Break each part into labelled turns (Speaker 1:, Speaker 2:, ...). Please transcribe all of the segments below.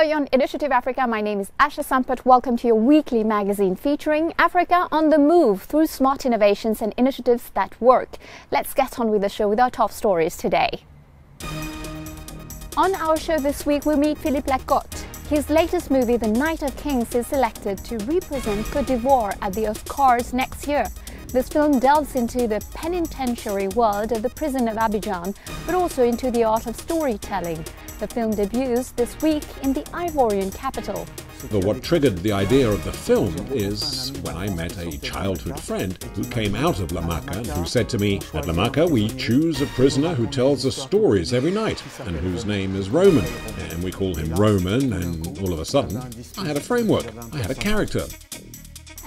Speaker 1: Hi on Initiative Africa, my name is Asha Sampath. Welcome to your weekly magazine featuring Africa on the move through smart innovations and initiatives that work. Let's get on with the show with our top stories today. On our show this week, we meet Philippe Lacotte. His latest movie, The Night of Kings, is selected to represent Côte d'Ivoire at the Oscars next year. This film delves into the penitentiary world of the prison of Abidjan, but also into the art of storytelling. The film debuts this week in the Ivorian capital.
Speaker 2: What triggered the idea of the film is when I met a childhood friend who came out of Lamaka and who said to me, at Lamaka we choose a prisoner who tells us stories every night and whose name is Roman. And we call him Roman, and all of a sudden I had a framework, I had a character.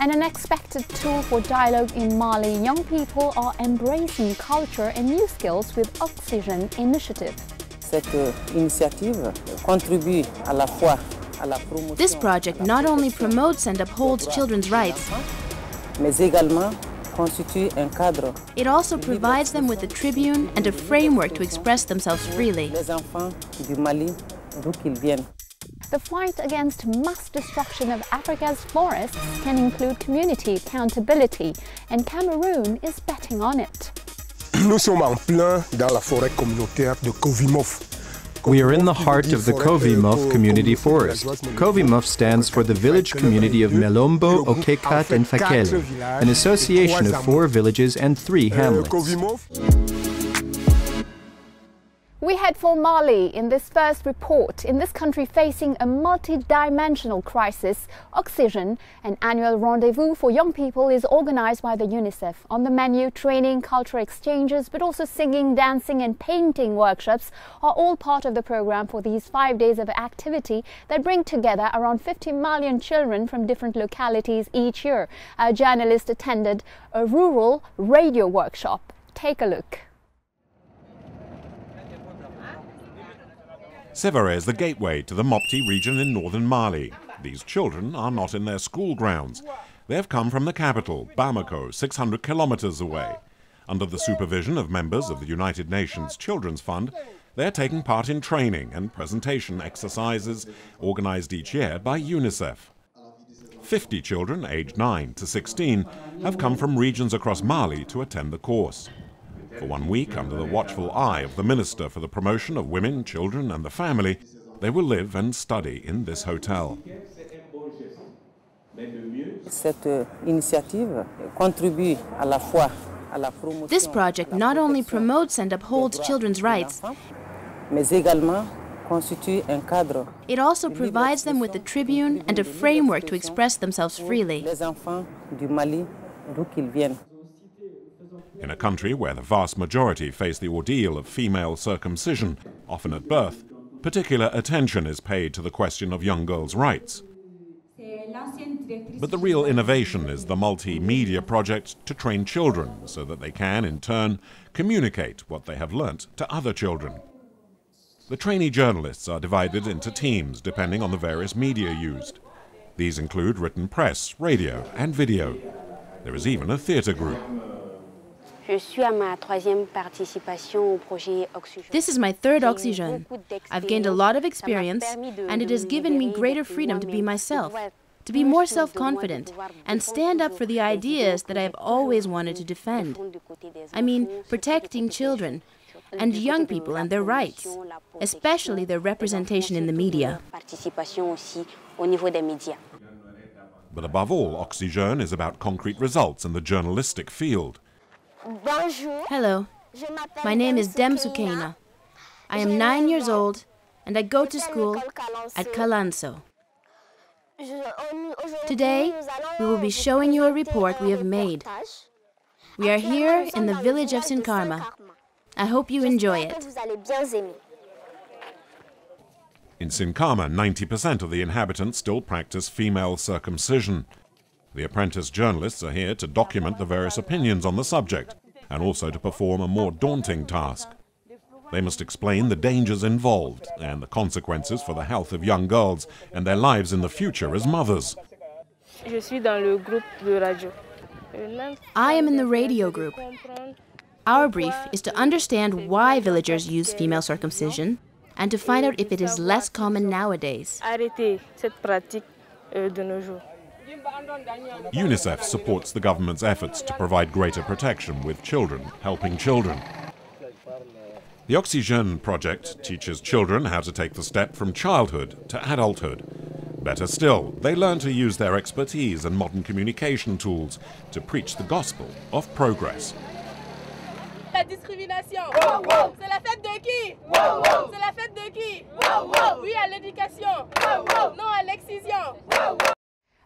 Speaker 1: An unexpected tool for dialogue in Mali, young people are embracing culture and new skills with Oxygen initiative.
Speaker 3: This project not only promotes and upholds children's rights, it also provides them with a tribune and a framework to express themselves freely.
Speaker 1: The fight against mass destruction of Africa's forests can include community accountability, and Cameroon is betting on it.
Speaker 4: Nous sommes en plein dans la forêt communautaire de Kovimov.
Speaker 5: We are in the heart of the Kovimov Community Forest. Kovimov stands for the village community of Melombo, Okekat and Fakele, an association of 4 villages and 3 hamlets.
Speaker 1: We head for Mali in this first report. In this country facing a multi-dimensional crisis, Oxygen, an annual rendezvous for young people, is organized by the UNICEF. On the menu, training, cultural exchanges, but also singing, dancing and painting workshops are all part of the program for these 5 days of activity that bring together around 50 million children from different localities each year. Our journalist attended a rural radio workshop. Take a look.
Speaker 6: Sévaré is the gateway to the Mopti region in northern Mali. These children are not in their school grounds. They have come from the capital, Bamako, 600 kilometers away. Under the supervision of members of the United Nations Children's Fund, they are taking part in training and presentation exercises organized each year by UNICEF. 50 children aged 9 to 16 have come from regions across Mali to attend the course. For 1 week, under the watchful eye of the Minister for the Promotion of Women, Children and the Family, they will live and study in this hotel.
Speaker 3: This project not only promotes and upholds children's rights, it also provides them with a tribune and a framework to express themselves freely.
Speaker 6: In a country where the vast majority face the ordeal of female circumcision, often at birth, particular attention is paid to the question of young girls' rights. But the real innovation is the multimedia project to train children so that they can, in turn, communicate what they have learnt to other children. The trainee journalists are divided into teams depending on the various media used. These include written press, radio and video. There is even a theatre group.
Speaker 3: This is my 3rd Oxygen. I've gained a lot of experience, and it has given me greater freedom to be myself, to be more self-confident, and stand up for the ideas that I have always wanted to defend. I mean, protecting children and young people and their rights, especially their representation in the media.
Speaker 6: But above all, Oxygen is about concrete results in the journalistic field.
Speaker 3: Hello, my name is Dem Sukeina. I am 9 years old and I go to school at Kalanso. Today, we will be showing you a report we have made. We are here in the village of Sinkarma. I hope you enjoy it.
Speaker 6: In Sinkarma, 90% of the inhabitants still practice female circumcision. The apprentice journalists are here to document the various opinions on the subject and also to perform a more daunting task. They must explain the dangers involved and the consequences for the health of young girls and their lives in the future as mothers.
Speaker 3: I am in the radio group. Our brief is to understand why villagers use female circumcision and to find out if it is less common nowadays.
Speaker 6: UNICEF supports the government's efforts to provide greater protection with children helping children. The Oxygène project teaches children how to take the step from childhood to adulthood. Better still, they learn to use their expertise and modern communication tools to preach the gospel of progress.
Speaker 7: La discrimination. C'est la fête de qui? C'est la fête de qui? Oui à l'éducation. Non à l'excision.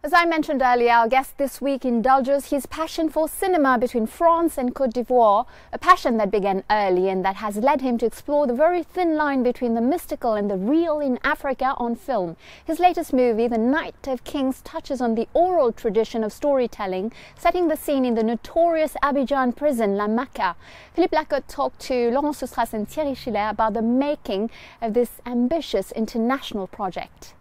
Speaker 1: As I mentioned earlier, our guest this week indulges his passion for cinema between France and Côte d'Ivoire, a passion that began early and that has led him to explore the very thin line between the mystical and the real in Africa on film. His latest movie, The Night of Kings, touches on the oral tradition of storytelling, setting the scene in the notorious Abidjan prison, La Maca. Philippe Lacotte talked to Laurent Soustras and Thierry Schiller about the making of this ambitious international project.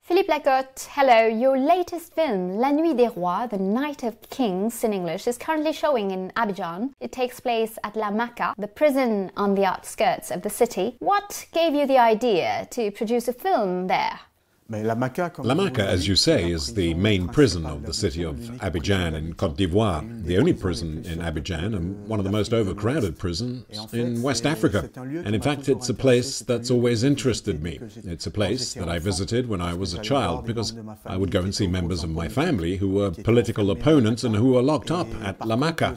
Speaker 1: Philippe Lacotte, hello. Your latest film, La Nuit des Rois, The Night of Kings in English, is currently showing in Abidjan. It takes place at La Maca, the prison on the outskirts of the city. What gave you the idea to produce a film there?
Speaker 2: La Maca, as you say, is the main prison of the city of Abidjan in Côte d'Ivoire, the only prison in Abidjan and one of the most overcrowded prisons in West Africa. And in fact, it's a place that's always interested me. It's a place that I visited when I was a child because I would go and see members of my family who were political opponents and who were locked up at La Maca.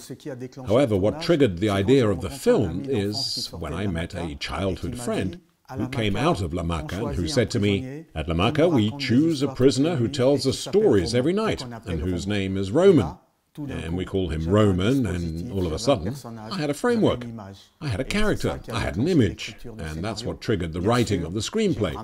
Speaker 2: However, what triggered the idea of the film is when I met a childhood friend who came out of La Maca and who said to me, "At La Maca we choose a prisoner who tells us stories every night and whose name is Roman." And we call him Roman, and all of a sudden I had a framework, I had a character, I had an image, and that's what triggered the writing of the screenplay.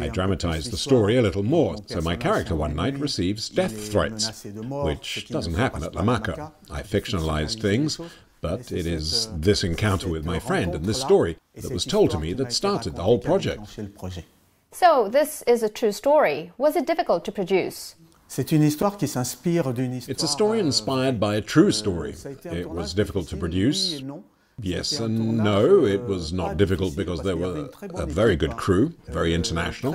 Speaker 2: I dramatized the story a little more, so my character one night receives death threats, which doesn't happen at La Maca. I fictionalized things, but it is this encounter with my friend and this story that was told to me that started the whole project.
Speaker 1: So, this is a true story. Was it difficult to produce?
Speaker 2: It's a story inspired by a true story. It was difficult to produce. Yes and no. It was not difficult because there were a very good crew, very international.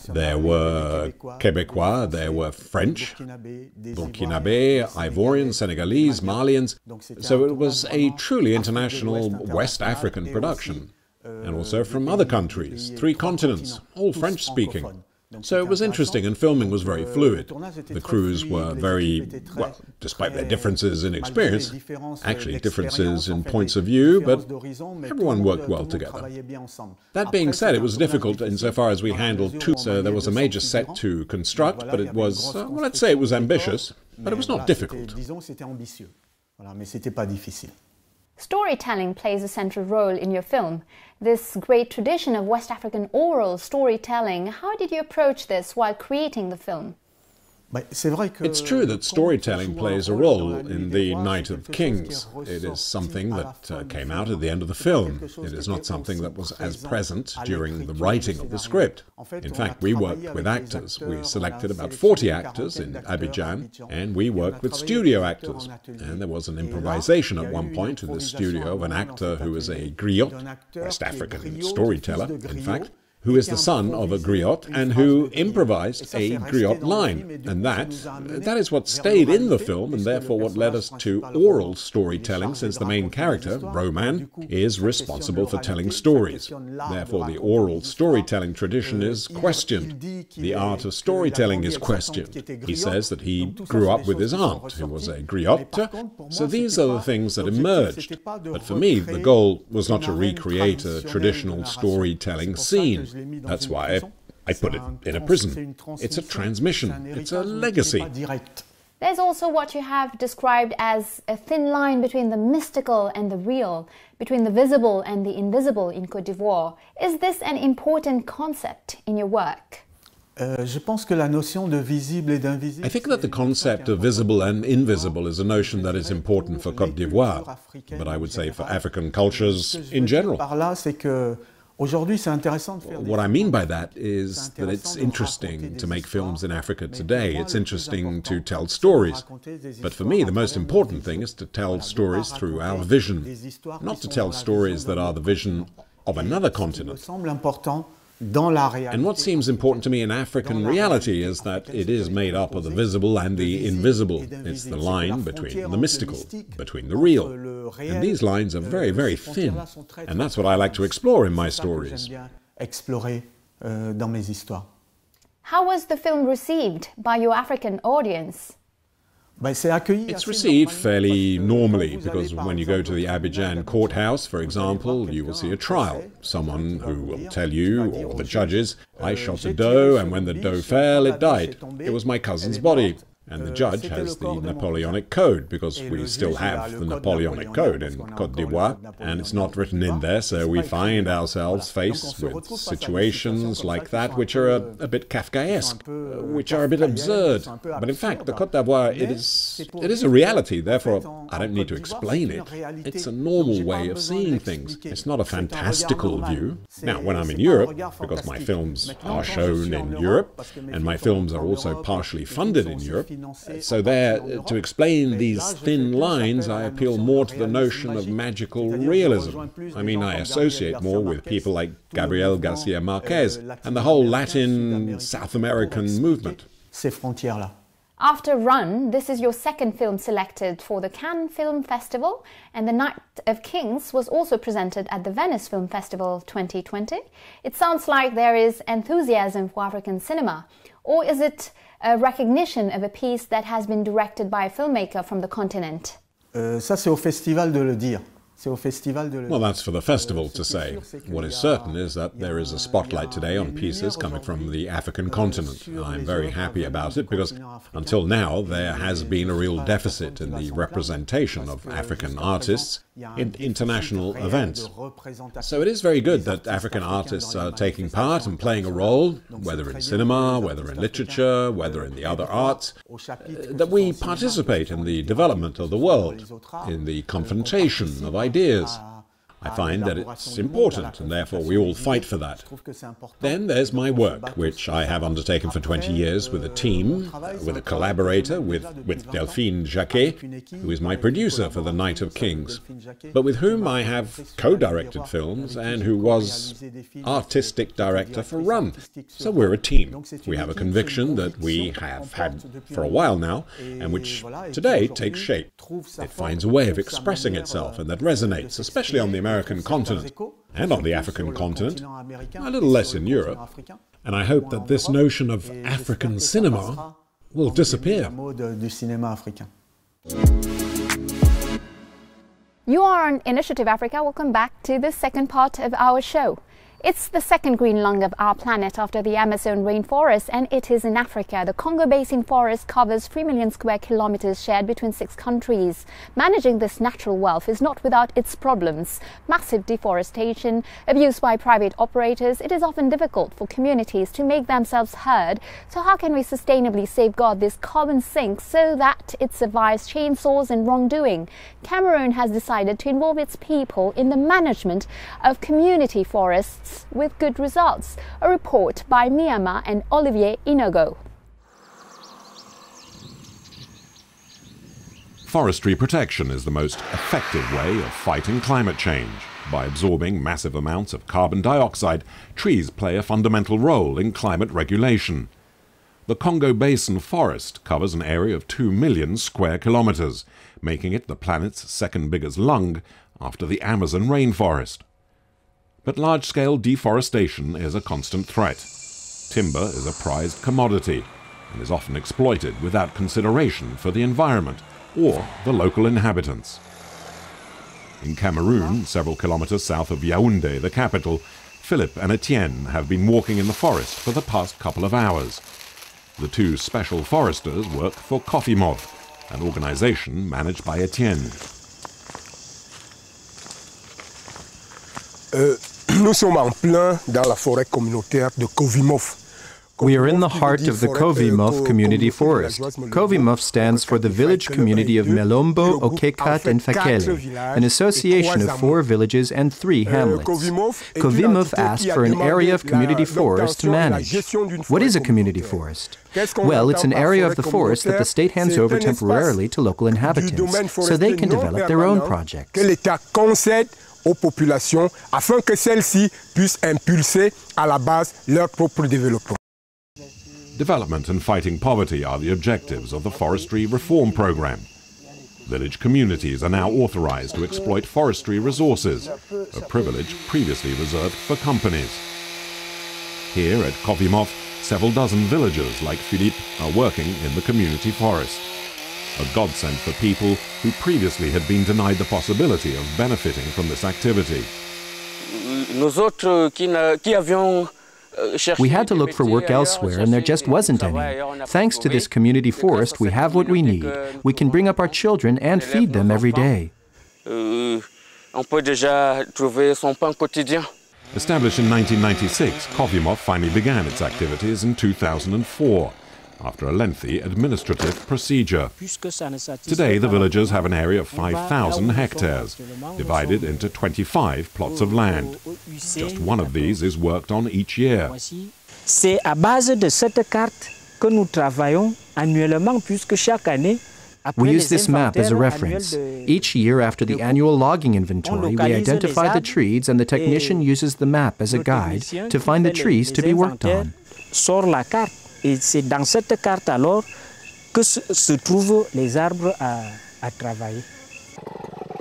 Speaker 2: There were Québécois, there were French, Burkinabé, Ivorians, Senegalese, Malians. So it was a truly international West African production. And also from other countries, 3 continents, all French-speaking. So it was interesting, and filming was very fluid. The crews were very, well, despite their differences in experience, actually differences in points of view, but everyone worked well together. That being said, it was difficult insofar as we handled 2, so there was a major set to construct, but it was, well, let's say it was ambitious, but it was not difficult.
Speaker 1: Storytelling plays a central role in your film. This great tradition of West African oral storytelling, how did you approach this while creating the film?
Speaker 2: It's true that storytelling plays a role in The Night of Kings. It is something that came out at the end of the film. It is not something that was as present during the writing of the script. In fact, we worked with actors. We selected about 40 actors in Abidjan, and we worked with studio actors. And there was an improvisation at one point in the studio of an actor who is a griot, West African storyteller, in fact, who is the son of a griot and who improvised a griot line. And that is what stayed in the film and therefore what led us to oral storytelling, since the main character, Roman, is responsible for telling stories. Therefore the oral storytelling tradition is questioned. The art of storytelling is questioned. He says that he grew up with his aunt, who was a griot. So these are the things that emerged. But for me, the goal was not to recreate a traditional storytelling scene. That's why I put it in a prison. It's a transmission. It's a legacy.
Speaker 1: There's also what you have described as a thin line between the mystical and the real, between the visible and the invisible in Côte d'Ivoire. Is this an important concept in your work?
Speaker 2: I think that the concept of visible and invisible is a notion that is important for Côte d'Ivoire, but I would say for African cultures in general. What I mean by that is that it's interesting to make films in Africa today. It's interesting to tell stories. But for me, the most important thing is to tell stories through our vision, not to tell stories that are the vision of another continent. And what seems important to me in African reality is that it is made up of the visible and the invisible. It's the line between the mystical, between the real. And these lines are very, very thin. And that's what I like to explore in my stories.
Speaker 1: How was the film received by your African audience?
Speaker 2: It's received fairly normally, because when you go to the Abidjan courthouse, for example, you will see a trial. Someone who will tell you, or the judges, I shot a doe, and when the doe fell, it died. It was my cousin's body. And the judge has the Napoleonic Code, because we still have the Napoleonic Code in Côte d'Ivoire, and it's not written in there, so we find ourselves faced with situations like that which are a bit Kafkaesque, which are a bit absurd. But in fact, the Côte d'Ivoire, it is a reality, therefore I don't need to explain it. It's a normal way of seeing things. It's not a fantastical view. Now, when I'm in Europe, because my films are shown in Europe, and my films are also partially funded in Europe, so there, to explain these thin lines, I appeal more to the notion of magical realism. I mean, I associate more with people like Gabriel Garcia Marquez and the whole Latin South American movement.
Speaker 1: After Run, this is your second film selected for the Cannes Film Festival, and The Night of Kings was also presented at the Venice Film Festival 2020. It sounds like there is enthusiasm for African cinema, or is it a recognition of a piece that has been directed by a filmmaker from the continent?
Speaker 8: Ça, c'est au festival de le dire.
Speaker 2: Well, that's for the festival to say. What is certain is that there is a spotlight today on pieces coming from the African continent. I'm very happy about it because until now there has been a real deficit in the representation of African artists in international events. So it is very good that African artists are taking part and playing a role, whether in cinema, whether in literature, whether in the other arts, that we participate in the development of the world, in the confrontation of ideas. I find that it's important, and therefore we all fight for that. Then there's my work, which I have undertaken for 20 years with a team, with a collaborator, with Delphine Jacquet, who is my producer for The Night of Kings, but with whom I have co-directed films and who was artistic director for Run. So we're a team. We have a conviction that we have had for a while now, and which today takes shape. It finds a way of expressing itself, and that resonates, especially on the American continent and on the African continent, a little less in Europe. And I hope that this notion of African cinema will disappear.
Speaker 1: You are on Initiative Africa. Welcome back to the second part of our show. It's the second green lung of our planet after the Amazon rainforest, and it is in Africa. The Congo Basin forest covers 3 million square kilometers shared between 6 countries. Managing this natural wealth is not without its problems. Massive deforestation, abuse by private operators. It is often difficult for communities to make themselves heard. So how can we sustainably safeguard this carbon sink so that it survives chainsaws and wrongdoing? Cameroon has decided to involve its people in the management of community forests with good results. A report by Miyama and Olivier Inogo.
Speaker 6: Forestry protection is the most effective way of fighting climate change. By absorbing massive amounts of carbon dioxide, trees play a fundamental role in climate regulation. The Congo Basin forest covers an area of 2 million square kilometers, making it the planet's second biggest lung after the Amazon rainforest. But large-scale deforestation is a constant threat. Timber is a prized commodity and is often exploited without consideration for the environment or the local inhabitants. In Cameroon, several kilometers south of Yaoundé, the capital, Philip and Etienne have been walking in the forest for the past couple of hours. The two special foresters work for Coffee Moth, an organization managed by Etienne.
Speaker 4: Nous sommes en plein dans la forêt communautaire de Kovimov.
Speaker 5: We are in the heart of the Kovimov Community Forest. Kovimov stands for the village community of Melombo, Okekat, and Fakele, an association of 4 villages and 3 hamlets. Kovimov asked for an area of community forest to manage. What is a community forest? Well, it's an area of the forest that the state hands over temporarily to local inhabitants, so they can develop their own projects.
Speaker 4: aux populations afin que celles-ci puissent impulser à la base leur propre développement.
Speaker 6: Development and fighting poverty are the objectives of the Forestry Reform Programme. Village communities are now authorized to exploit forestry resources, a privilege previously reserved for companies. Here at Kovimov, several dozen villagers like Philippe are working in the community forest, a godsend for people who previously had been denied the possibility of benefiting from this activity.
Speaker 5: We had to look for work elsewhere, and there just wasn't any. Thanks to this community forest, we have what we need. We can bring up our children and feed them every day.
Speaker 6: Established in 1996, Kovimov finally began its activities in 2004, after a lengthy administrative procedure. Today, the villagers have an area of 5,000 hectares, divided into 25 plots of land. Just one of these is worked on each year.
Speaker 9: C'est à base de cette carte que nous travaillons annuellement, puisque chaque année,
Speaker 5: we use this map as a reference. Each year after the annual logging inventory, we identify the trees, and the technician uses the map as a guide to find the trees to be worked on.
Speaker 9: Sort la carte, et c'est dans cette carte alors que se trouvent les arbres à travailler.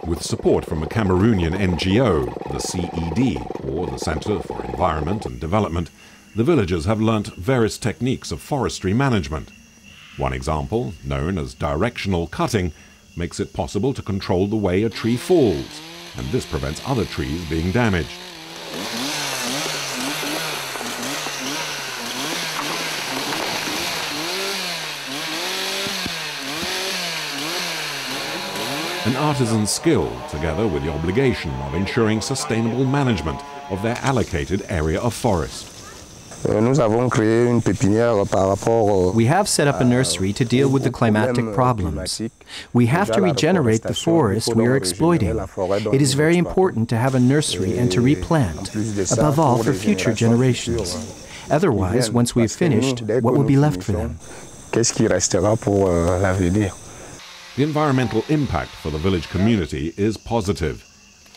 Speaker 6: With support from a Cameroonian NGO, the CED, or the Centre for Environment and Development, the villagers have learnt various techniques of forestry management. One example, known as directional cutting, makes it possible to control the way a tree falls, and this prevents other trees being damaged. An artisan's skill, together with the obligation of ensuring sustainable management of their allocated area of forest.
Speaker 5: We have set up a nursery to deal with the climatic problems. We have to regenerate the forest we are exploiting. It is very important to have a nursery and to replant, above all for future generations. Otherwise, once we have finished, what will be left for them?
Speaker 6: The environmental impact for the village community is positive.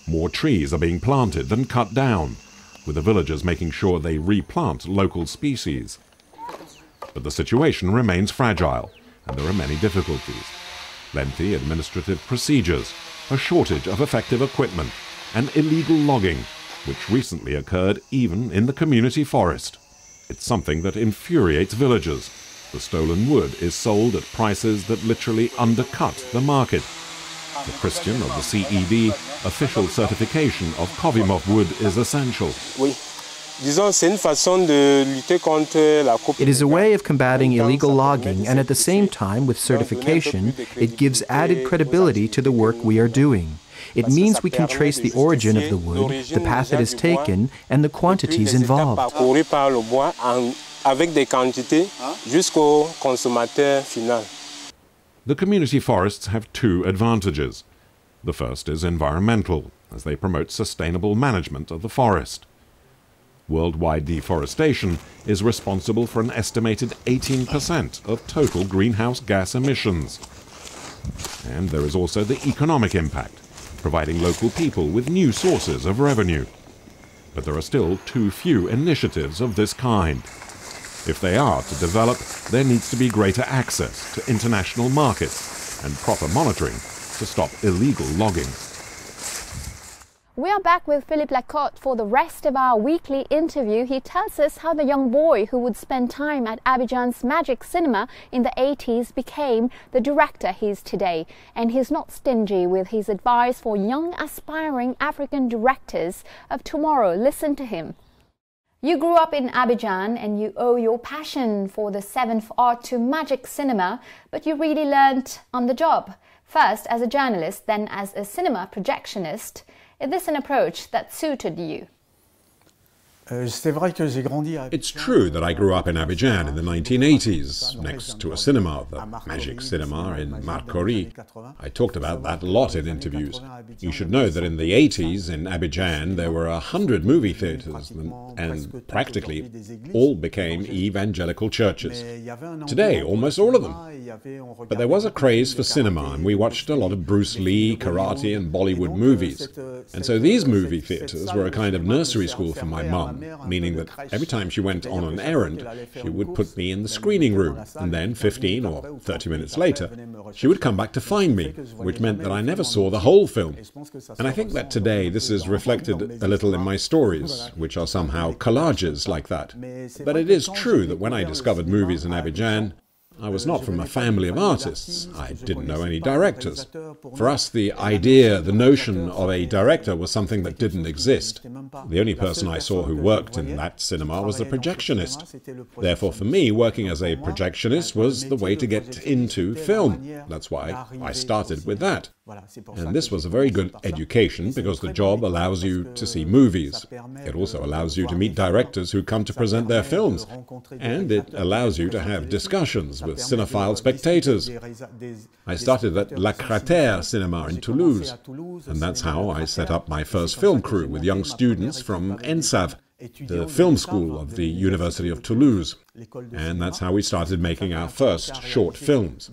Speaker 6: More trees are being planted than cut down, with the villagers making sure they replant local species. But the situation remains fragile, and there are many difficulties. Lengthy administrative procedures, a shortage of effective equipment, and illegal logging, which recently occurred even in the community forest. It's something that infuriates villagers. The stolen wood is sold at prices that literally undercut the market. For Christian of the CED, official certification of Kovimov wood is essential.
Speaker 5: It is a way of combating illegal logging, and at the same time, with certification, it gives added credibility to the work we are doing. It means we can trace the origin of the wood, the path it has taken, and the quantities involved.
Speaker 6: The community forests have two advantages. The first is environmental, as they promote sustainable management of the forest. Worldwide deforestation is responsible for an estimated 18% of total greenhouse gas emissions. And there is also the economic impact, providing local people with new sources of revenue. But there are still too few initiatives of this kind. If they are to develop, there needs to be greater access to international markets and proper monitoring to stop illegal logging.
Speaker 1: We are back with Philippe Lacotte for the rest of our weekly interview. He tells us how the young boy who would spend time at Abidjan's Magic Cinema in the 80s became the director he is today. And he's not stingy with his advice for young aspiring African directors of tomorrow. Listen to him. You grew up in Abidjan and you owe your passion for the seventh art to Magic Cinema, but you really learned on the job. First as a journalist, then as a cinema projectionist. Is this an approach that suited you?
Speaker 2: It's true that I grew up in Abidjan in the 1980s, next to a cinema, the Magic Cinema in Marcory. I talked about that a lot in interviews. You should know that in the 80s in Abidjan there were 100 movie theatres, and practically all became evangelical churches. Today, almost all of them. But there was a craze for cinema, and we watched a lot of Bruce Lee, karate, and Bollywood movies. And so these movie theatres were a kind of nursery school for my mum, meaning that every time she went on an errand, she would put me in the screening room, and then 15 or 30 minutes later, she would come back to find me, which meant that I never saw the whole film. And I think that today this is reflected a little in my stories, which are somehow collages like that. But it is true that when I discovered movies in Abidjan, I was not from a family of artists. I didn't know any directors. For us, the idea, the notion of a director was something that didn't exist. The only person I saw who worked in that cinema was the projectionist. Therefore, for me, working as a projectionist was the way to get into film. That's why I started with that. And this was a very good education because the job allows you to see movies. It also allows you to meet directors who come to present their films. And it allows you to have discussions with cinephile spectators. I started at La Cratère Cinema in Toulouse, and that's how I set up my first film crew with young students from ENSAV, the film school of the University of Toulouse. And that's how we started making our first short films.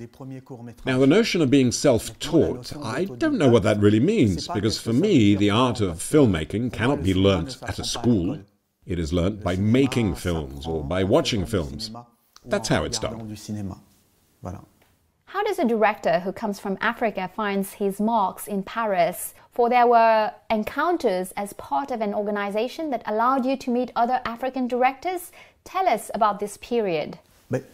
Speaker 2: Now, the notion of being self-taught, I don't know what that really means, because for me, the art of filmmaking cannot be learnt at a school. It is learnt by making films or by watching films. That's how it's done.
Speaker 1: How does a director who comes from Africa finds his marks in Paris? For there were encounters as part of an organization that allowed you to meet other African directors. Tell us about this period.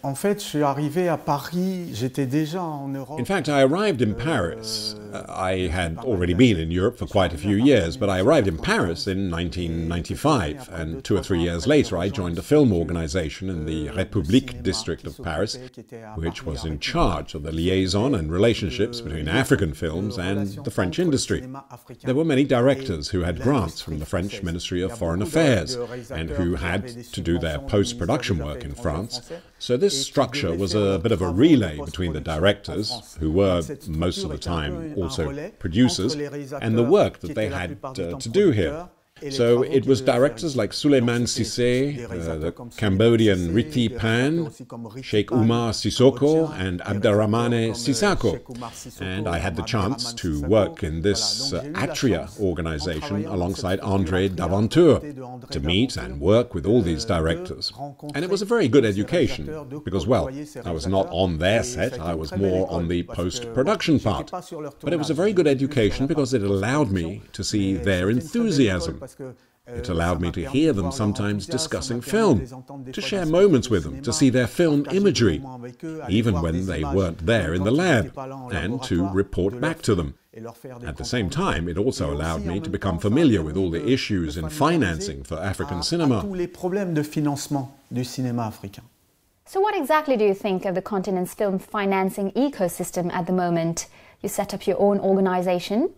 Speaker 8: En fait, je suis arrivé à Paris, j'étais déjà en Europe.
Speaker 2: In fact, I arrived in Paris. I had already been in Europe for quite a few years, but I arrived in Paris in 1995, and 2 or 3 years later I joined a film organization in the République district of Paris, which was in charge of the liaison and relationships between African films and the French industry. There were many directors who had grants from the French Ministry of Foreign Affairs, and who had to do their post-production work in France. So this structure was a bit of a relay between the directors, who were most of the time also producers, and the work that they had to do here. So it was directors like Souleymane Cissé, the Cambodian Riti Pan, Sheikh Umar Sissoko, and Abderrahmane Sissako. And I had the chance to work in this Atria organization alongside André Daventure, to meet and work with all these directors. And it was a very good education, because, well, I was not on their set, I was more on the post-production part. But it was a very good education because it allowed me to see their enthusiasm. It allowed me to hear them sometimes discussing film, to share moments with them, to see their film imagery, even when they weren't there in the lab, and to report back to them. At the same time, it also allowed me to become familiar with all the issues in financing for African cinema.
Speaker 1: So what exactly do you think of the continent's film financing ecosystem at the moment? You set up your own organization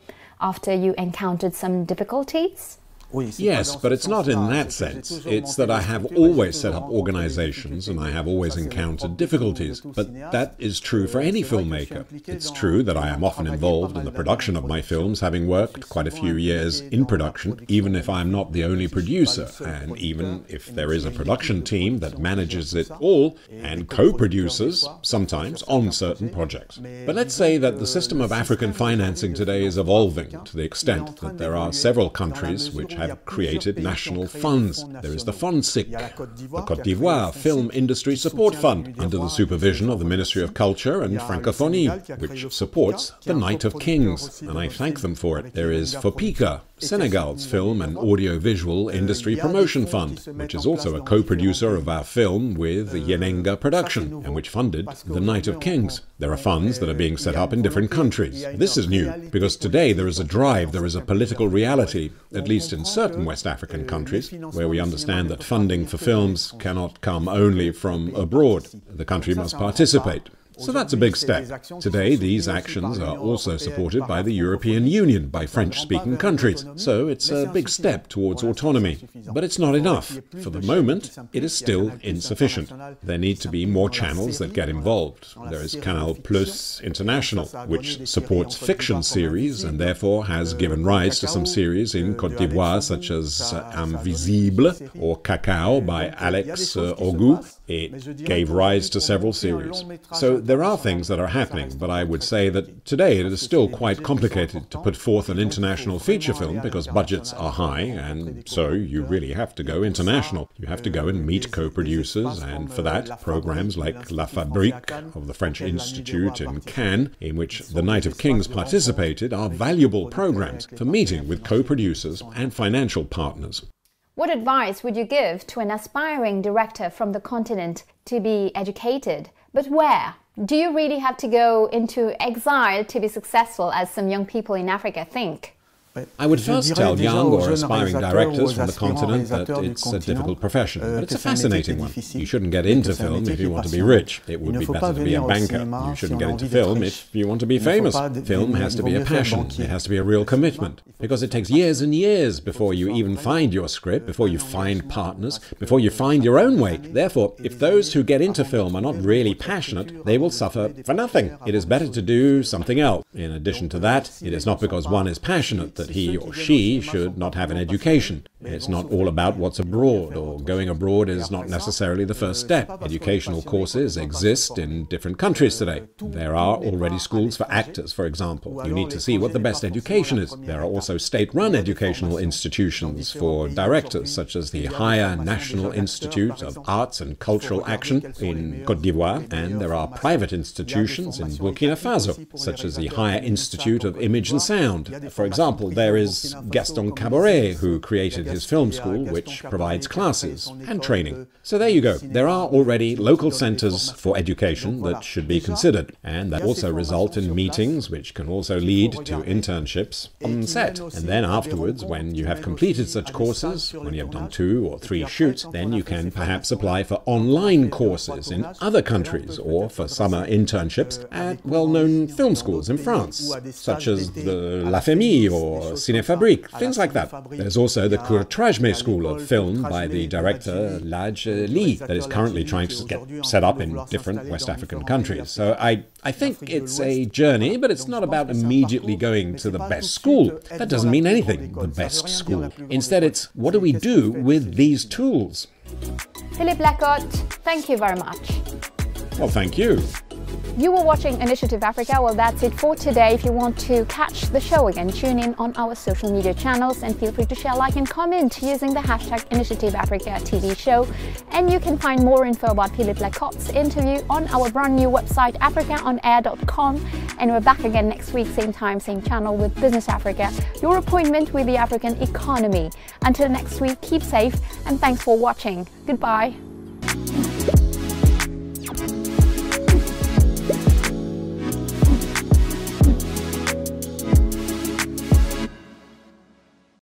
Speaker 1: after you encountered some difficulties?
Speaker 2: Yes, but it's not in that sense. It's that I have always set up organizations and I have always encountered difficulties. But that is true for any filmmaker. It's true that I am often involved in the production of my films, having worked quite a few years in production, even if I'm not the only producer, and even if there is a production team that manages it all, and co-producers, sometimes, on certain projects. But let's say that the system of African financing today is evolving to the extent that there are several countries which have created national funds. There is the FONSIC, the Côte d'Ivoire Film Industry Support Fund, under the supervision of the Ministry of Culture and Francophonie, which supports the Night of Kings, and I thank them for it. There is FOPICA, Senegal's Film and Audiovisual Industry Promotion Fund, which is also a co-producer of our film with Yenenga Production, and which funded The Night of Kings. There are funds that are being set up in different countries. This is new, because today there is a drive, there is a political reality, at least in certain West African countries, where we understand that funding for films cannot come only from abroad. The country must participate. So that's a big step. Today, these actions are also supported by the European Union, by French-speaking countries. So it's a big step towards autonomy. But it's not enough. For the moment, it is still insufficient. There need to be more channels that get involved. There is Canal Plus International, which supports fiction series and therefore has given rise to some series in Côte d'Ivoire such as Invisible or Cacao by Alex Ogou. It gave rise to several series. So there are things that are happening, but I would say that today it is still quite complicated to put forth an international feature film because budgets are high, and so you really have to go international. You have to go and meet co-producers, and for that, programs like La Fabrique of the French Institute in Cannes, in which the Night of Kings participated, are valuable programs for meeting with co-producers and financial partners.
Speaker 1: What advice would you give to an aspiring director from the continent to be educated? But where? Do you really have to go into exile to be successful, as some young people in Africa think?
Speaker 2: I would first tell young or aspiring directors from the continent that it's a difficult profession, but it's a fascinating one. You shouldn't get into film if you want to be rich. It would be better to be a banker. You shouldn't get into film if you want to be famous. Film has to be a passion. It has to be a real commitment, because it takes years and years before you even find your script, before you find partners, before you find your own way. Therefore, if those who get into film are not really passionate, they will suffer for nothing. It is better to do something else. In addition to that, it is not because one is passionate that he or she should not have an education. It's not all about what's abroad, or going abroad is not necessarily the first step. Educational courses exist in different countries today. There are already schools for actors, for example. You need to see what the best education is. There are also state-run educational institutions for directors, such as the Higher National Institute of Arts and Cultural Action in Côte d'Ivoire, and there are private institutions in Burkina Faso, such as the Higher Institute of Image and Sound. For example, there is Gaston Caboret, who created his film school, which provides classes and training. So there you go. There are already local centers for education that should be considered, and that also result in meetings, which can also lead to internships on set. And then afterwards, when you have completed such courses, when you have done 2 or 3 shoots, then you can perhaps apply for online courses in other countries, or for summer internships at well-known film schools in France, such as the La Famille or Ciné Fabrique, things like that. There's also the Courtrajme School of Film by the director Laj Lee that is currently trying to get set up in different West African countries. So I think it's a journey, but it's not about immediately going to the best school. That doesn't mean anything, the best school. Instead, it's what do we do with these tools?
Speaker 1: Philippe Lacotte, thank you very much.
Speaker 2: Well, thank you.
Speaker 1: You were watching Initiative Africa. Well, that's it for today. If you want to catch the show again, tune in on our social media channels and feel free to share, like and comment using the hashtag Initiative Africa TV show. And you can find more info about Philippe Lacotte's interview on our brand new website, africaonair.com. And we're back again next week, same time, same channel, with Business Africa, your appointment with the African economy. Until next week, keep safe and thanks for watching. Goodbye.